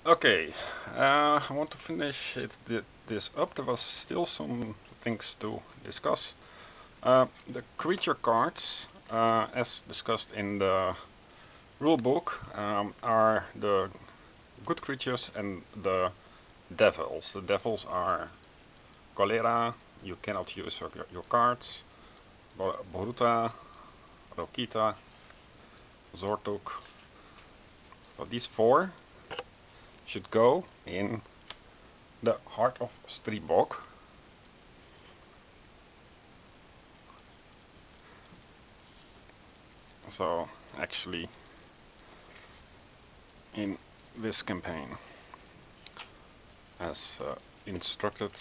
Okay, I want to finish this up. There was still some things to discuss. The creature cards, as discussed in the rulebook, are the good creatures and the devils. The devils are Cholera, you cannot use your cards, Boruta, Rokita, Zortuk. So these four should go in the heart of Stribok. So actually in this campaign as instructed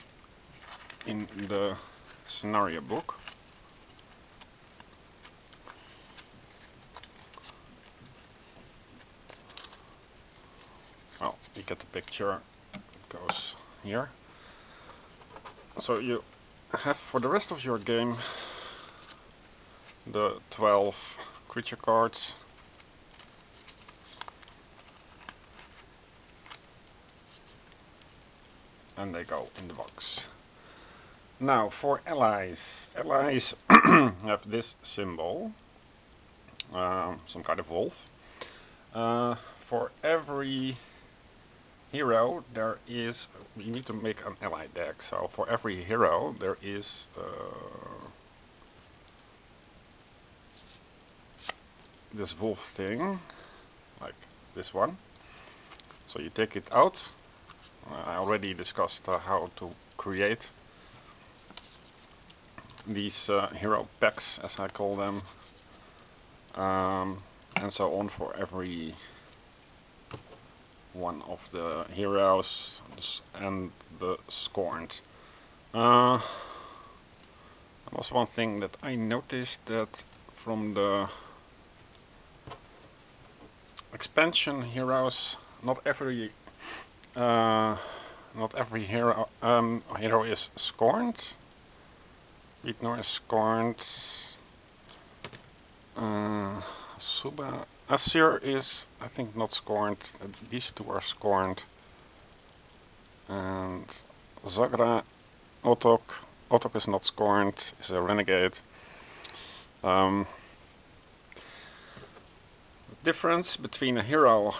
in the scenario book. Well, you get the picture, it goes here. So you have for the rest of your game the 12 creature cards. And they go in the box. Now for allies. Allies have this symbol, some kind of wolf. For every hero there is, you need to make an ally deck. So for every hero there is this wolf thing, like this one. So you take it out. I already discussed how to create these hero packs, as I call them, and so on for every one of the heroes and the scorned. There was one thing that I noticed, that from the expansion heroes, not every hero is scorned. Ignore is scorned. Suba Asir is, I think, not scorned. These two are scorned. And Zagra, Otok is not scorned, is a renegade. The difference between a hero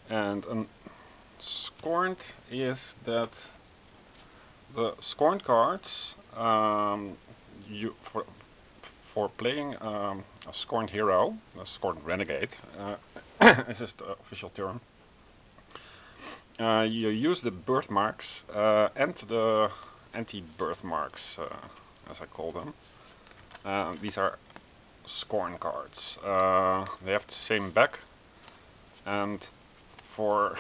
and a scorned is that the scorned cards, for playing a scorned hero, a scorned renegade, this is the official term, you use the birthmarks and the anti-birthmarks, as I call them. These are scorn cards. They have the same back, and for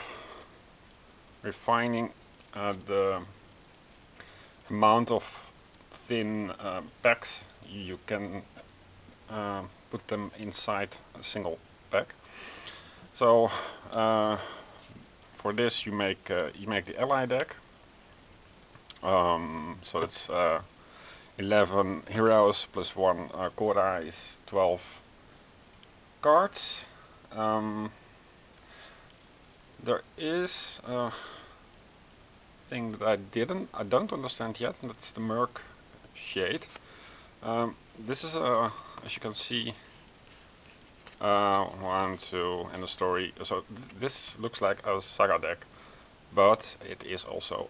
refining the amount of thin packs, you can put them inside a single pack. So for this you make the ally deck. So it's 11 heroes plus 1 Kora is 12 cards. There is a thing that I don't understand yet, and that's the Merc shade. This is as you can see, 1, 2, and the story. So this looks like a saga deck, but it is also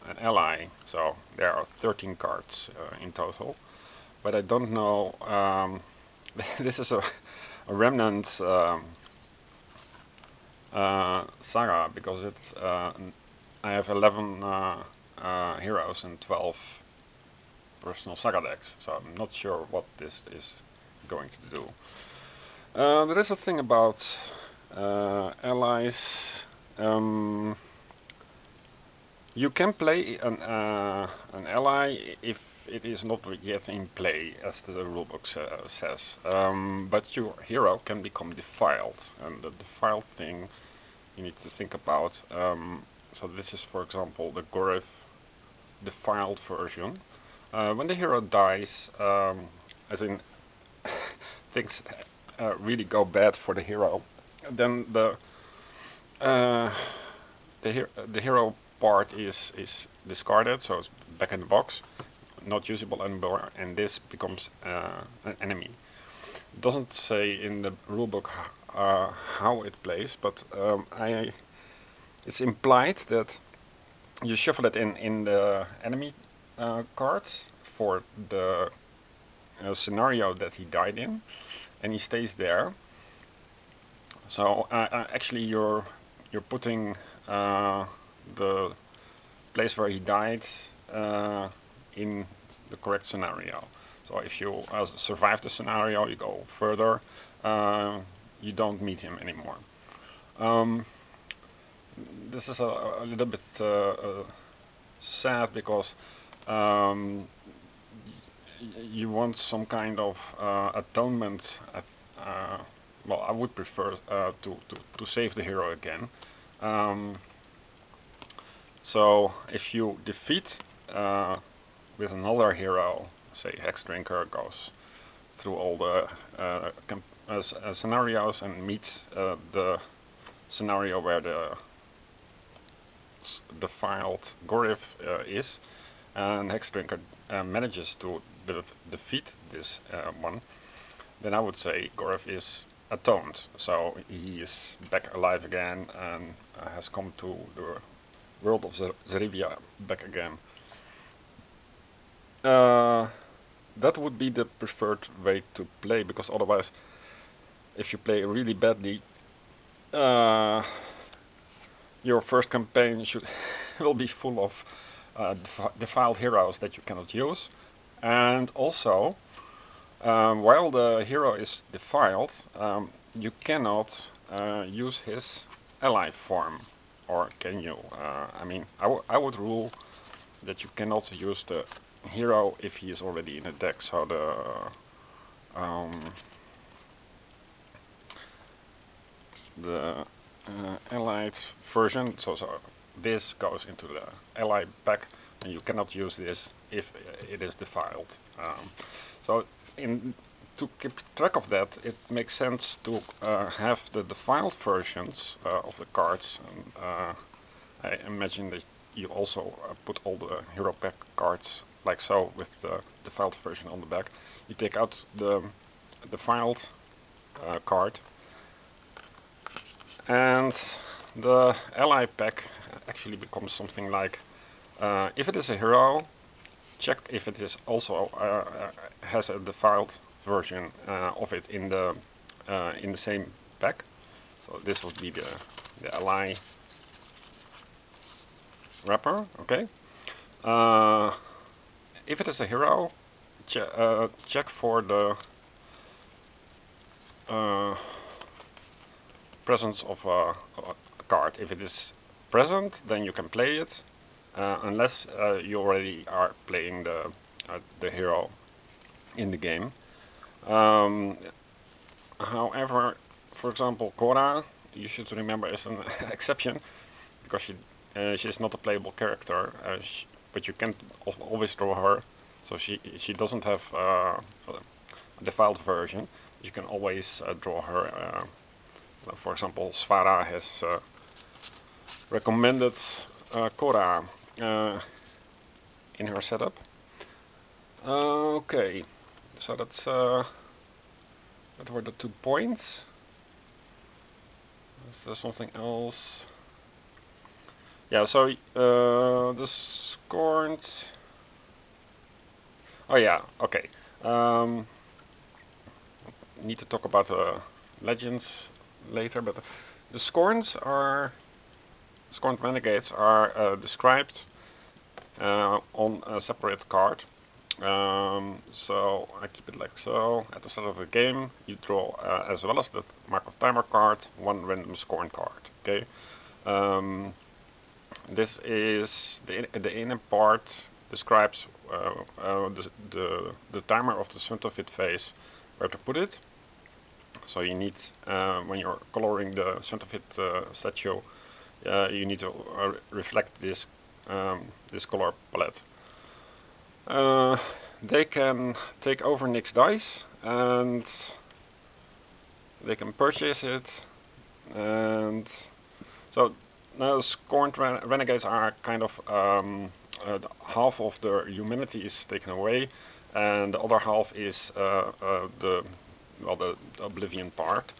an ally. So there are 13 cards in total. But I don't know. This is a remnant saga, because it's I have 11 heroes and 12 personal saga decks, so I'm not sure what this is going to do. There is a thing about allies. You can play an ally if it is not yet in play, as the rulebook says, but your hero can become defiled, and the defiled thing you need to think about. So this is, for example, the Gorif defiled version. When the hero dies, as in things really go bad for the hero, then the the hero part is discarded, so it's back in the box, not usable anymore, and this becomes an enemy. It doesn't say in the rulebook how it plays, but it's implied that you shuffle it in the enemy cards for the scenario that he died in, and he stays there. So actually you're putting the place where he died in the correct scenario. So if you survive the scenario, you go further, you don't meet him anymore. This is a little bit sad, because you want some kind of atonement. Well, I would prefer to save the hero again. So if you defeat with another hero, say Hex Drinker goes through all the scenarios and meets the scenario where the defiled Gorif is, and Hex Drinker manages to defeat this one, then I would say Gorif is atoned. So he is back alive again and has come to the world of Zerywia back again. That would be the preferred way to play, because otherwise, if you play really badly, your first campaign will be full of defiled heroes that you cannot use, and also while the hero is defiled, you cannot use his ally form, or can you? I mean, I would rule that you cannot use the hero if he is already in a deck. So the allied version, so this goes into the ally pack, and you cannot use this if it is defiled. So to keep track of that, it makes sense to have the defiled versions of the cards. And, I imagine that you also put all the hero pack cards like so, with the defiled version on the back. You take out the defiled card, and the ally pack actually becomes something like, if it is a hero, check if it is also has a defiled version of it in the same pack. So this would be the ally wrapper. Okay. If it is a hero, check for the presence of a card. If it is present, then you can play it, unless you already are playing the hero in the game. However, for example, Cora, you should remember, is an exception, because she is not a playable character, but you can always draw her. So she doesn't have a defiled version. You can always draw her. For example, Svara has recommended Cora in her setup. Okay, so that were the 2 points. Is there something else? Yeah, so the scorned. Oh yeah, okay. Need to talk about legends later, but the scorned renegades are described on a separate card. So I keep it like so. At the start of the game, you draw, as well as the Mark of Thymor card, 1 random scorn card. Okay. This is the inner part describes the timer of the Swinterfit phase, where to put it. So you need, when you're coloring the Swinterfit statue, you need to reflect this color palette. They can take over Nick's dice, and they can purchase it, and so Now, scorned renegades are kind of half of their humanity is taken away, and the other half is the oblivion part,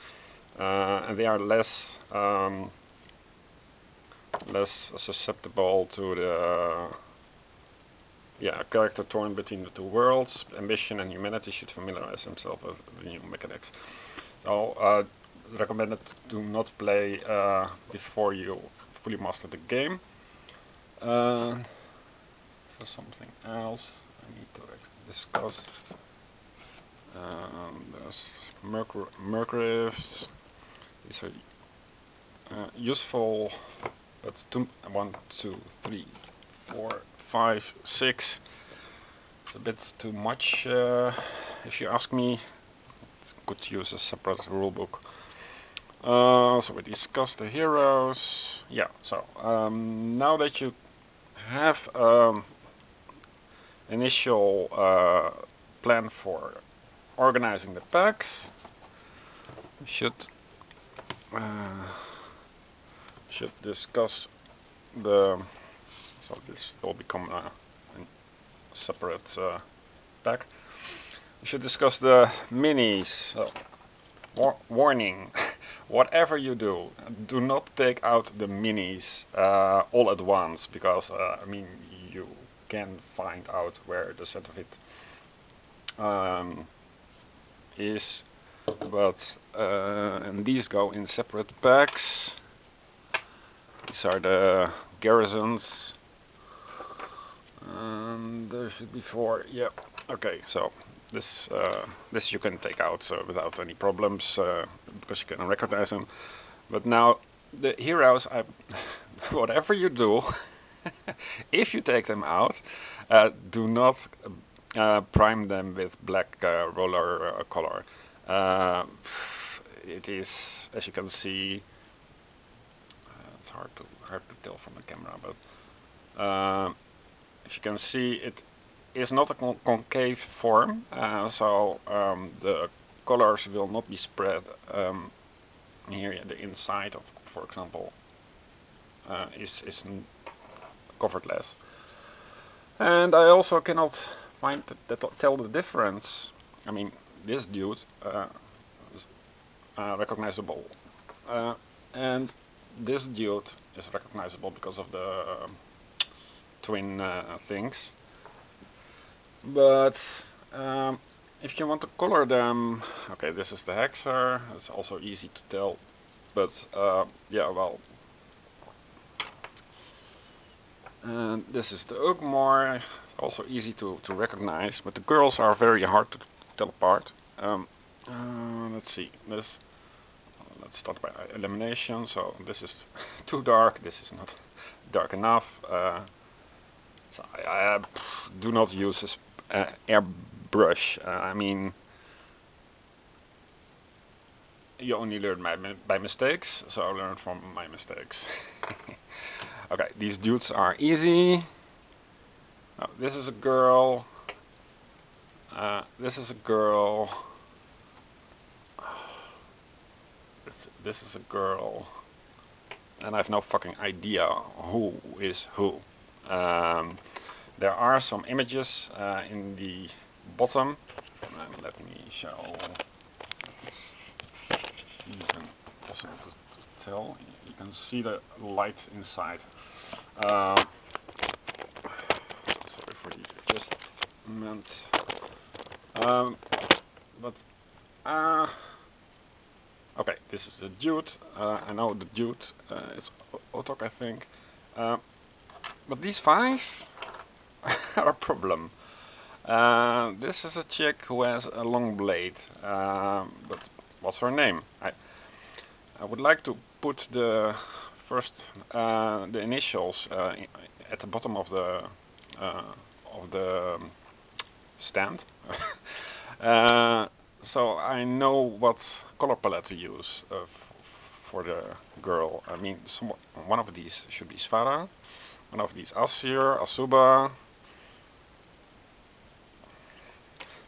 and they are less susceptible to the character torn between the two worlds. Ambition and humanity should familiarize themselves with the new mechanics. So, recommended do not play before you fully master the game. So something else I need to discuss. There's Mercury's. These are useful, but 1, 2, 3, 4, 5, 6. It's a bit too much, if you ask me. It's good to use a separate rulebook. So we discussed the heroes. Yeah, so now that you have initial plan for organizing the packs, you should discuss the. So this will become a separate pack. We should discuss the minis. So, warning. Whatever you do, do not take out the minis all at once, because I mean, you can find out where the set of it is. But and these go in separate packs. These are the garrisons, and there should be 4. Yeah. Okay. So. This you can take out without any problems, because you can recognize them. But now the heroes, whatever you do, if you take them out, do not prime them with black roller color. It is, as you can see, it's hard to tell from the camera, but as you can see, it is not a concave form, so the colors will not be spread here. The inside of, for example, is covered less. And I also cannot tell the difference. I mean, this dude is recognizable, and this dude is recognizable because of the twin things. But if you want to color them, okay, this is the hexer. It's also easy to tell, but yeah, well, and this is the ughmor. It's also easy to recognize, but the girls are very hard to tell apart. Let's see. Let's start by elimination. So this is too dark. This is not dark enough. So I do not use this airbrush. I mean, you only learn by mistakes, so I learned from my mistakes. Okay, these dudes are easy. Now, this is a girl. This is a girl. This is a girl. And I have no fucking idea who is who. There are some images in the bottom. Let me show. It's even possible to tell. You can see the light inside. Sorry for the adjustment. But okay, this is the dude. I know the dude is Otok, I think. But these 5 are a problem. This is a chick who has a long blade. But what's her name? I would like to put the first the initials at the bottom of the stand. So I know what color palette to use for the girl. I mean, one of these should be Svara, one of these Asir, Asuba.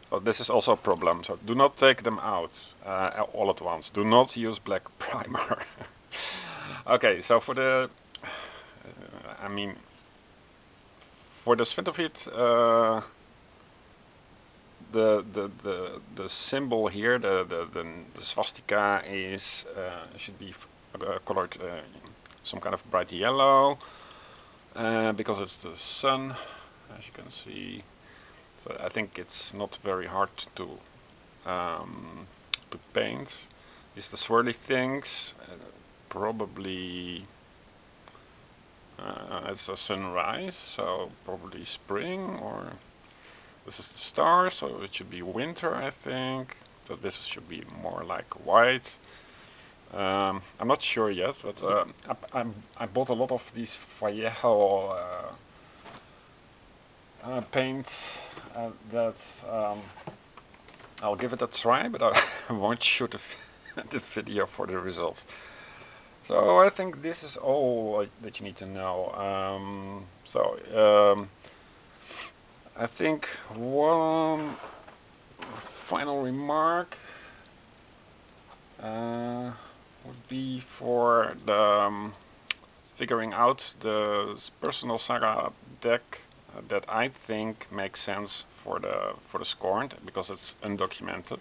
So this is also a problem. So do not take them out all at once. Do not use black primer. Okay, so for the I mean, for the Sventovit, the symbol here, the swastika is should be colored some kind of bright yellow because it's the sun, as you can see. So I think it's not very hard to paint. Is the swirly things probably it's a sunrise, so probably spring, or this is the star, so it should be winter, I think. So this should be more like white. I'm not sure yet, but I bought a lot of these Vallejo paints that I'll give it a try, but I won't shoot the video for the results. So I think this is all that you need to know. I think one final remark would be for the figuring out the personal saga deck that I think makes sense for the Scorned, because it's undocumented.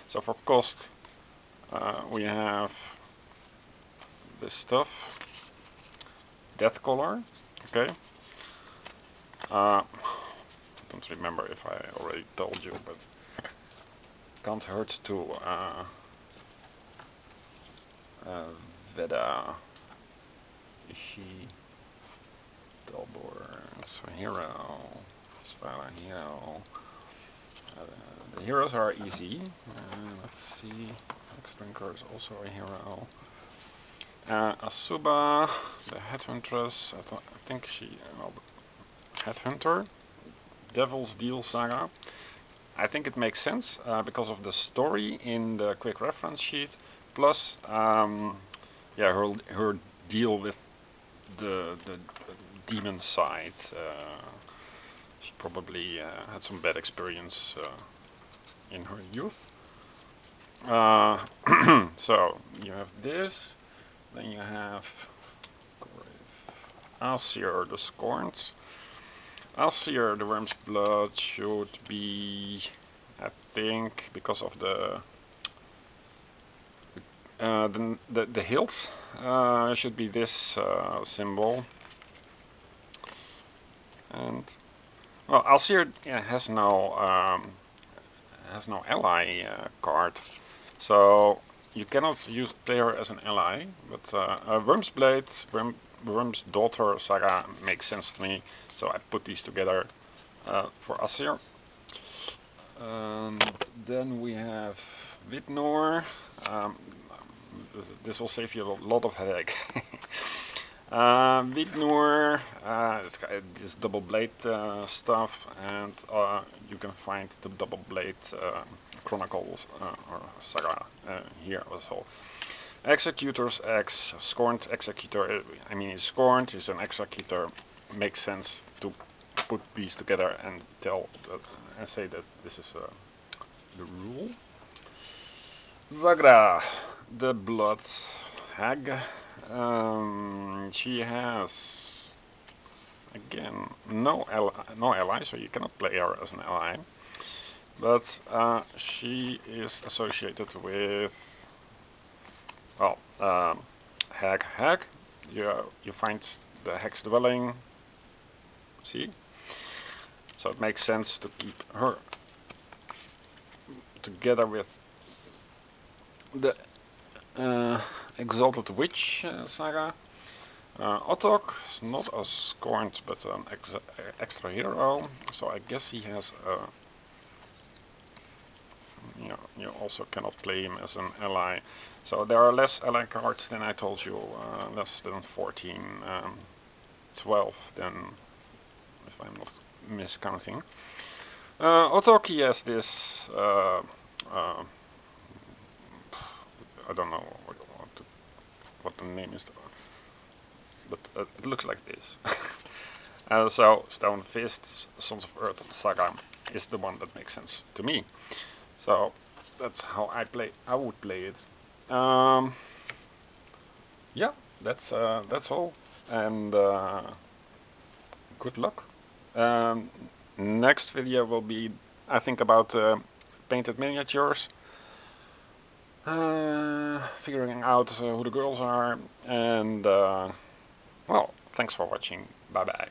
So for cost, we have this stuff, Death Color. Okay. Don't remember if I already told you, but can't hurt to Veda Ishi Dalbor Hero Spala Hero. The heroes are easy. Let's see. X-Drinker is also a hero. Asuba, the Headhuntress. I think she. Headhunter. Devil's Deal Saga. I think it makes sense because of the story in the quick reference sheet, plus yeah, her deal with the demon side. She probably had some bad experience in her youth. So you have this, then you have Alcir the Scorned. Alcir the Worm's Blood should be, I think, because of the hilt, should be this symbol. And well, Alcir has no ally card, so you cannot play her as an ally. But Worm's Blade, Worm's Daughter Saga makes sense to me, so I put these together for Alcir. Then we have Vidnor. This will save you a lot of headache. Vidnor, it's got this double blade stuff, and you can find the double blade chronicles or saga here also. Executor's X, Scorned Executor. I mean, he's Scorned, he's an Executor. Makes sense to put these together and and say that this is the rule. Vagra, the Blood Hag. She has, again, no ally, so you cannot play her as an ally. But she is associated with, well, Hag. You find the Hag's dwelling. See? So it makes sense to keep her together with the Exalted Witch saga. Otok is not a Scorned, but an extra hero, so I guess he has a. You also cannot play him as an ally. So there are less ally cards than I told you, less than 14, 12 then, if I'm not miscounting. Otok, he has this, I don't know what the name is, but it looks like this. So Stone Fists, Sons of Earth Saga is the one that makes sense to me. So that's how I would play it. Yeah, that's all. and good luck. Next video will be, I think, about painted miniatures. Figuring out who the girls are, and well, thanks for watching. Bye bye.